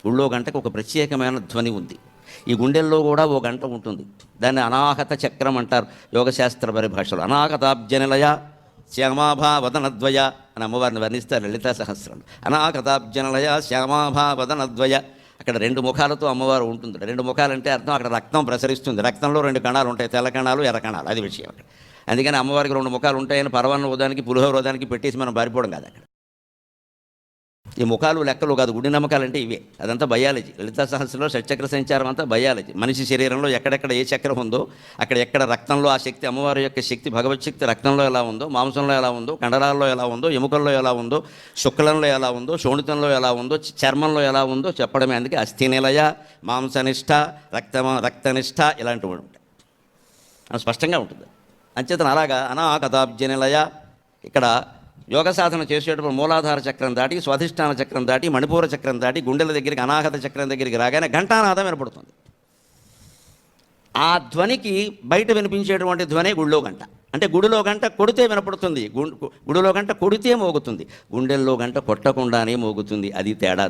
గుళ్ళో గంటకు ఒక ప్రత్యేకమైన ధ్వని ఉంది. ఈ గుండెల్లో కూడా ఓ గంట ఉంటుంది. దాన్ని అనాహత చక్రం అంటారు యోగశాస్త్ర పరిభాషలో. అనాహతాబ్జనిలయ శ్యామాభావదనద్వయ అని అమ్మవారిని వర్ణిస్తారు లలితా సహస్రంలో. అనాహతాబ్జనిలయ శ్యామాభావదనద్వయ. అక్కడ 2 ముఖాలతో అమ్మవారు ఉంటుంది. 2 ముఖాలంటే అర్థం అక్కడ రక్తం ప్రసరిస్తుంది. రక్తంలో 2 కణాలు ఉంటాయి, తెల్ల కణాలు, ఎర్ర కణాలు. అది విషయం అక్కడ. అందుకని అమ్మవారికి 2 ముఖాలు ఉంటాయని పరవాన్న ఉదానికి పులిహోర ఉదానికి పెట్టేసి మనం పారిపోవడం కాదు అక్కడ. ఈ ముఖాలు లెక్కలు కాదు, గుడి నమ్మకాలు అంటే ఇవే. అదంతా బయాలజీ. లలితా సహస్రంలో షట్చక్ర సంచారం అంతా బయాలజీ. మనిషి శరీరంలో ఎక్కడెక్కడ ఏ చక్రం ఉందో అక్కడ ఎక్కడ రక్తంలో ఆ శక్తి, అమ్మవారి యొక్క శక్తి, భగవత్ శక్తి రక్తంలో ఎలా ఉందో, మాంసంలో ఎలా ఉందో, కండరాల్లో ఎలా ఉందో, ఎముకల్లో ఎలా ఉందో, శుక్లంలో ఎలా ఉందో, శోణితంలో ఎలా ఉందో, చర్మంలో ఎలా ఉందో చెప్పడమే. అందుకే అస్థినిలయ, మాంసనిష్ట, రక్తనిష్ట ఇలాంటివి ఉంటాయి. అది స్పష్టంగా ఉంటుంది. అంచేతన అలాగా అనాహతాబ్జనిలయ. ఇక్కడ యోగ సాధన చేసేటప్పుడు మూలాధార చక్రం దాటి, స్వాధిష్టాన చక్రం దాటి, మణిపూర చక్రం దాటి గుండెల దగ్గరికి, అనాహత చక్రం దగ్గరికి రాగానే ఘంటానాదం వినపడుతుంది. ఆ ధ్వనికి బయట వినిపించేటువంటి ధ్వనే గుడిలో గంట. అంటే గుడిలో గంట కొడితే వినపడుతుంది, గుడిలో గంట కొడితే మోగుతుంది, గుండెల్లో గంట కొట్టకుండానే మోగుతుంది. అది తేడా.